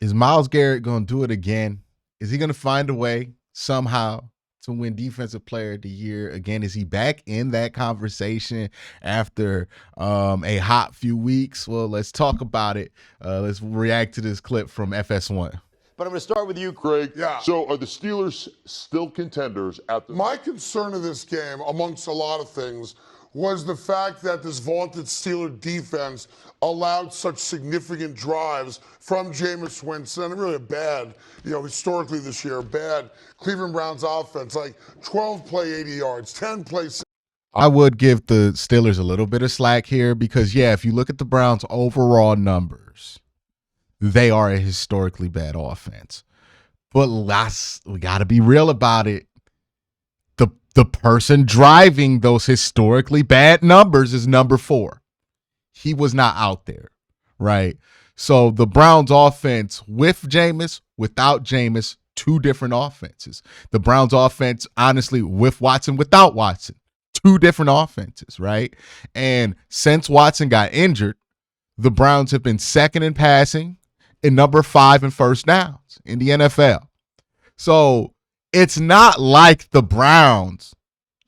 Is Myles Garrett going to do it again? Is he going to find a way somehow to win Defensive Player of the Year again? Is he back in that conversation after a hot few weeks? Well, let's talk about it. Let's react to this clip from FS1. But I'm going to start with you, Craig. Yeah. So are the Steelers still contenders at the... My concern of this game, amongst a lot of things, was the fact that this vaunted Steeler defense allowed such significant drives from Jameis Winston, and really a bad, historically this year, bad Cleveland Browns offense, like 12 play 80 yards, 10 play. I would give the Steelers a little bit of slack here because, yeah, if you look at the Browns' overall numbers, they are a historically bad offense. But we got to be real about it. The person driving those historically bad numbers is number 4. He was not out there, right? So the Browns offense with Jameis, without Jameis, 2 different offenses. The Browns offense, honestly, with Watson, without Watson, 2 different offenses, right? And since Watson got injured, the Browns have been second in passing and number 5 in first downs in the NFL. So it's not like the Browns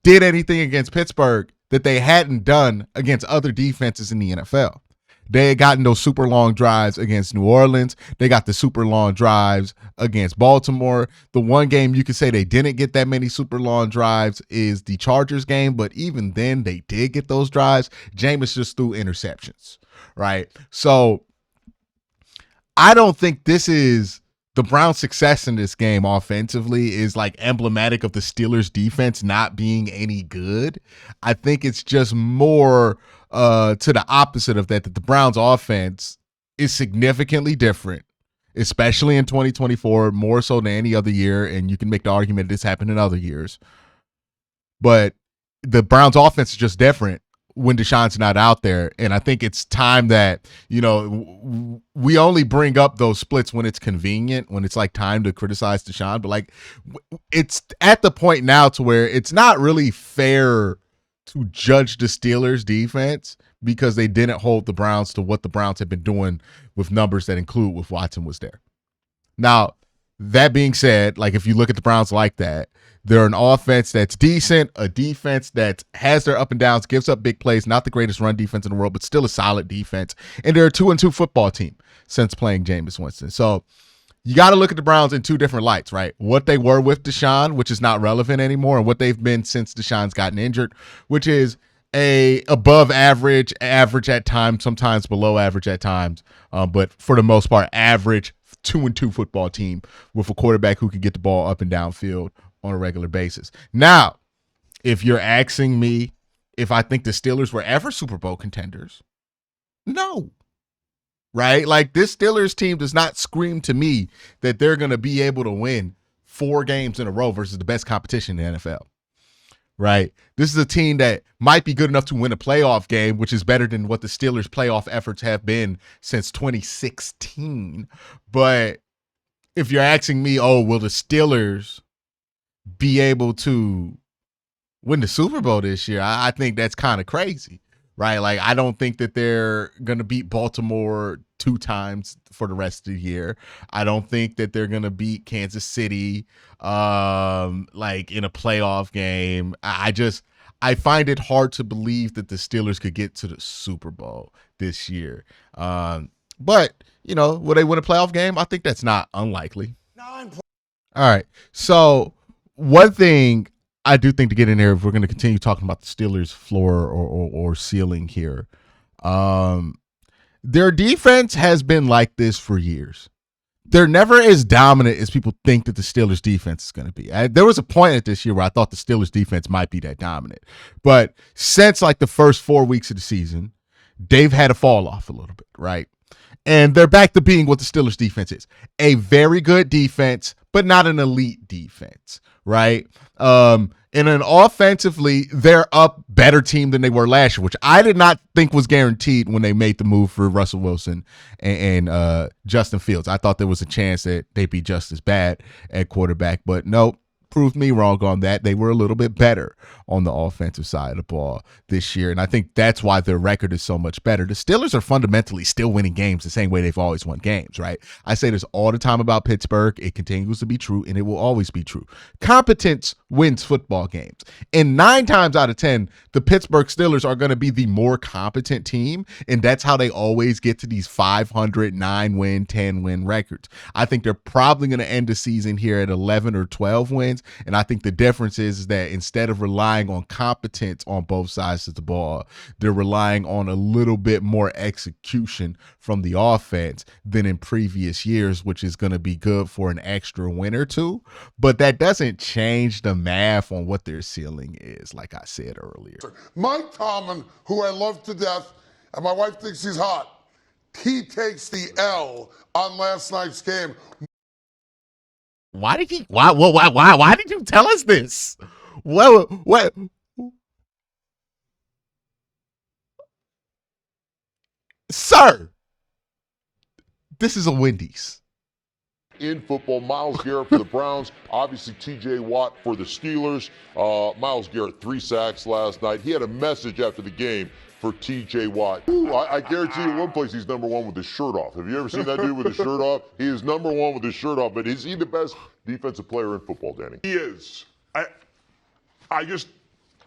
did anything against Pittsburgh that they hadn't done against other defenses in the NFL. They had gotten those super long drives against New Orleans. They got the super long drives against Baltimore. The one game you could say they didn't get that many super long drives is the Chargers game, but even then they did get those drives. Jameis just threw interceptions, right? So I don't think this is the Browns' success in this game offensively is like emblematic of the Steelers' defense not being any good. I think it's just more to the opposite of that the Browns' offense is significantly different, especially in 2024, more so than any other year. And you can make the argument this happened in other years. But the Browns' offense is just different when Deshaun's not out there. And I think it's time that, we only bring up those splits when it's convenient, when it's like time to criticize Deshaun. But like, it's at the point now to where it's not really fair to judge the Steelers defense because they didn't hold the Browns to what the Browns have been doing with numbers that include with Watson was there. Now, that being said, like if you look at the Browns like that, they're an offense that's decent, a defense that has their up and downs, gives up big plays, not the greatest run defense in the world, but still a solid defense. And they're a 2-2 football team since playing Jameis Winston. So you got to look at the Browns in 2 different lights, right? What they were with Deshaun, which is not relevant anymore, and what they've been since Deshaun's gotten injured, which is a above average at times, sometimes below average at times, but for the most part, average 2-2 football team with a quarterback who can get the ball up and downfield on a regular basis. Now, if you're asking me if I think the Steelers were ever Super Bowl contenders, no. Right? Like this Steelers team does not scream to me that they're going to be able to win 4 games in a row versus the best competition in the NFL. Right? This is a team that might be good enough to win a playoff game, which is better than what the Steelers' playoff efforts have been since 2016. But if you're asking me, will the Steelers be able to win the Super Bowl this year? I think that's kind of crazy, right? Like, I don't think that they're going to beat Baltimore 2 times for the rest of the year. I don't think that they're going to beat Kansas City, like in a playoff game. I find it hard to believe that the Steelers could get to the Super Bowl this year. But, will they win a playoff game? I think that's not unlikely. All right. So one thing I do think to get in here, if we're going to continue talking about the Steelers' floor or ceiling here, their defense has been like this for years. They're never as dominant as people think that the Steelers' defense is going to be. There was a point at this year where I thought the Steelers' defense might be that dominant. But since like the first 4 weeks of the season, they've had a fall off a little bit, right? And they're back to being what the Steelers' defense is. A very good defense, but not an elite defense, right? And then offensively, they're a better team than they were last year, which I did not think was guaranteed when they made the move for Russell Wilson and Justin Fields. I thought there was a chance that they'd be just as bad at quarterback, but no, proved me wrong on that. They were a little bit better on the offensive side of the ball this year, and I think that's why their record is so much better. The Steelers are fundamentally still winning games the same way they've always won games, right? I say this all the time about Pittsburgh. It continues to be true, and it will always be true. Competence wins football games. And 9 times out of 10, the Pittsburgh Steelers are going to be the more competent team, and that's how they always get to these 500, 9-win, 10-win records. I think they're probably going to end the season here at 11 or 12 wins, and I think the difference is that instead of relying on competence on both sides of the ball, they're relying on a little bit more execution from the offense than in previous years, which is going to be good for an extra win or two. But that doesn't change the math on what their ceiling is, like I said earlier. Mike Tomlin, who I love to death, and my wife thinks he's hot, he takes the L on last night's game. Why did you tell us this? What? Sir, this is a Wendy's. In football, Myles Garrett for the Browns, obviously TJ Watt for the Steelers. Myles Garrett, 3 sacks last night. He had a message after the game for TJ Watt. I guarantee you one place he's number 1 with his shirt off. Have you ever seen that dude with his shirt off? He is number 1 with his shirt off, but is he the best defensive player in football, Danny? He is.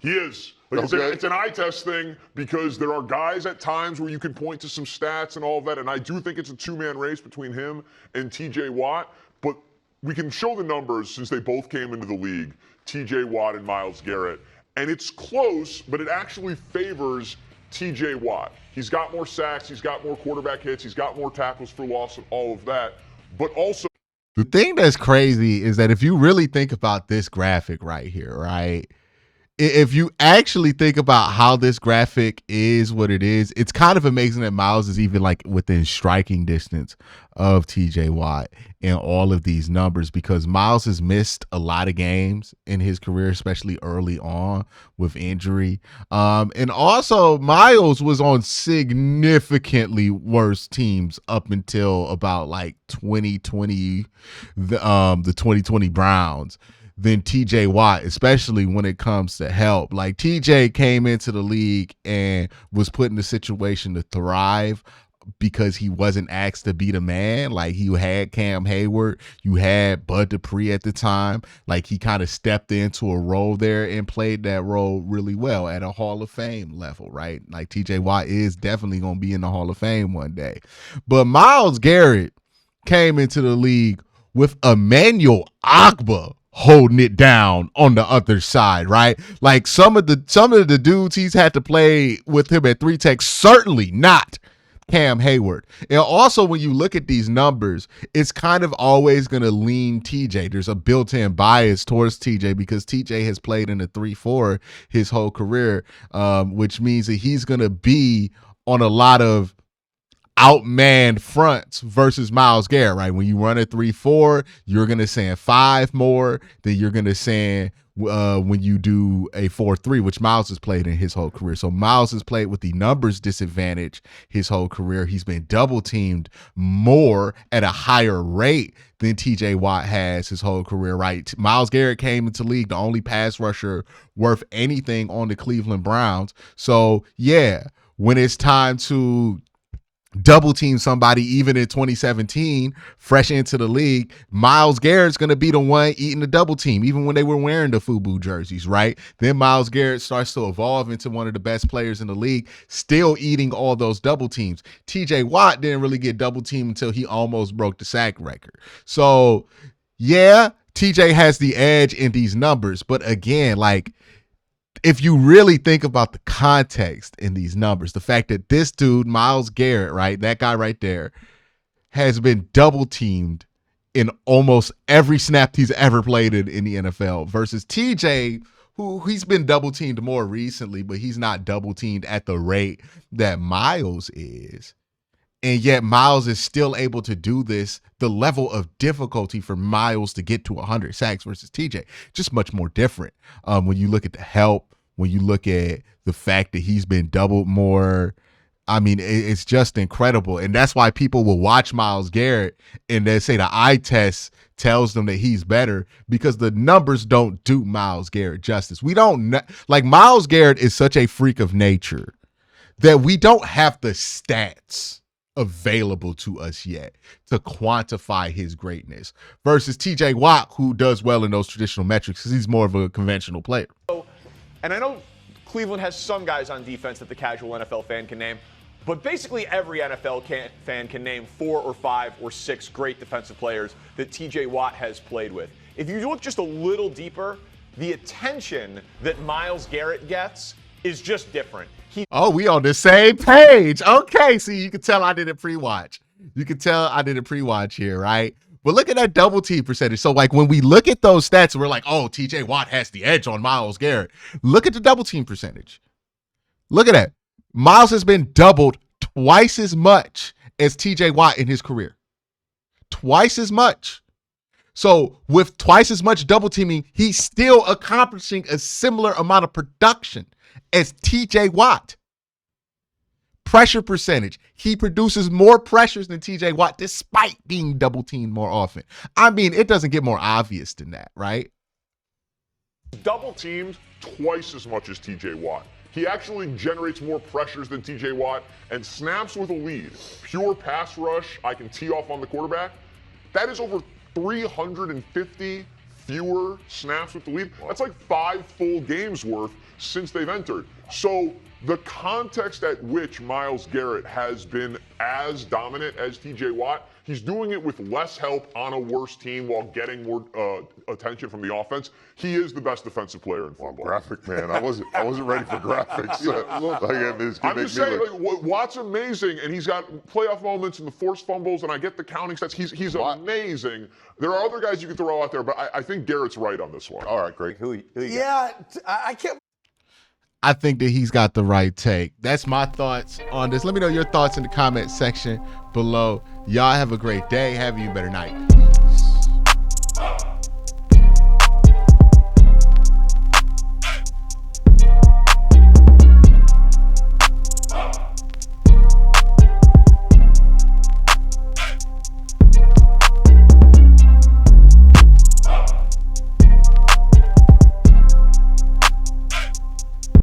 He is. Like it's an eye test thing because there are guys at times where you can point to some stats and all of that, and I do think it's a 2-man race between him and TJ Watt, but we can show the numbers since they both came into the league, TJ Watt and Myles Garrett, and it's close, but it actually favors TJ Watt. He's got more sacks, he's got more quarterback hits, he's got more tackles for loss and all of that, but also the thing that's crazy is that if you really think about this graphic right here, right? If you actually think about how this graphic is what it is, it's kind of amazing that Myles is even like within striking distance of TJ Watt in all of these numbers, because Myles has missed a lot of games in his career, especially early on with injury. And also Myles was on significantly worse teams up until about like 2020, the 2020 Browns, than TJ Watt, especially when it comes to help. Like TJ came into the league and was put in a situation to thrive because he wasn't asked to be the man. Like you had Cam Hayward, you had Bud Dupree at the time. Like he kind of stepped into a role there and played that role really well at a Hall of Fame level, right? Like TJ Watt is definitely going to be in the Hall of Fame one day. But Myles Garrett came into the league with Emmanuel Ogbah holding it down on the other side, right? Like some of the dudes he's had to play with him at 3-tech, certainly not Cam Hayward. And also when you look at these numbers, it's kind of always going to lean TJ. There's a built-in bias towards TJ because TJ has played in a 3-4 his whole career, which means that he's going to be on a lot of outmanned fronts versus Myles Garrett, right? When you run a 3-4, you're going to send 5 more than you're going to send when you do a 4-3, which Myles has played in his whole career. So Myles has played with the numbers disadvantage his whole career. He's been double teamed more at a higher rate than TJ Watt has his whole career, right? Myles Garrett came into league, the only pass rusher worth anything on the Cleveland Browns. So yeah, when it's time to double team somebody, even in 2017, fresh into the league, Myles Garrett's going to be the one eating the double team, even when they were wearing the FUBU jerseys, right? Then Myles Garrett starts to evolve into one of the best players in the league, still eating all those double teams. TJ Watt didn't really get double teamed until he almost broke the sack record. So yeah, TJ has the edge in these numbers, but again, like, if you really think about the context in these numbers, the fact that this dude, Myles Garrett, right, that guy right there, has been double teamed in almost every snap he's ever played in the NFL versus TJ, who he's been double teamed more recently, but he's not double teamed at the rate that Myles is. And yet Myles is still able to do this. The level of difficulty for Myles to get to 100 sacks versus TJ, just much more different. When you look at the help, when you look at the fact that he's been doubled more, I mean, it's just incredible. And that's why people will watch Myles Garrett and they say the eye test tells them that he's better, because the numbers don't do Myles Garrett justice. We don't like Myles Garrett is such a freak of nature that we don't have the stats available to us yet to quantify his greatness versus TJ Watt, who does well in those traditional metrics because he's more of a conventional player. And I know Cleveland has some guys on defense that the casual NFL fan can name, but basically every NFL fan can name 4 or 5 or 6 great defensive players that TJ Watt has played with. If you look just a little deeper, the attention that Myles Garrett gets is just different. We on the same page. Okay, see, you can tell I did a pre-watch. You can tell I did a pre-watch here, right? But look at that double team percentage. So, like, when we look at those stats, we're like, oh, TJ Watt has the edge on Myles Garrett. Look at the double team percentage. Look at that. Myles has been doubled twice as much as TJ Watt in his career. Twice as much. So, with twice as much double teaming, he's still accomplishing a similar amount of production as TJ Watt. Pressure percentage. He produces more pressures than TJ Watt despite being double teamed more often. I mean, it doesn't get more obvious than that, right? Double teamed twice as much as TJ Watt. He actually generates more pressures than TJ Watt and snaps with a lead. Pure pass rush, I can tee off on the quarterback. That is over 350 fewer snaps with the lead. That's like 5 full games worth since they've entered. So the context at which Myles Garrett has been as dominant as TJ Watt, he's doing it with less help on a worse team while getting more attention from the offense. He is the best defensive player in football. Graphic, man. I wasn't ready for graphics. I'm just saying, like, Watt's amazing, and he's got playoff moments and the forced fumbles, and I get the counting stats. He's amazing. There are other guys you can throw out there, but I think Garrett's right on this one. All right, Greg. Who you I can't. I think that he's got the right take. That's my thoughts on this. Let me know your thoughts in the comment section below. Y'all have a great day. Have you a better night.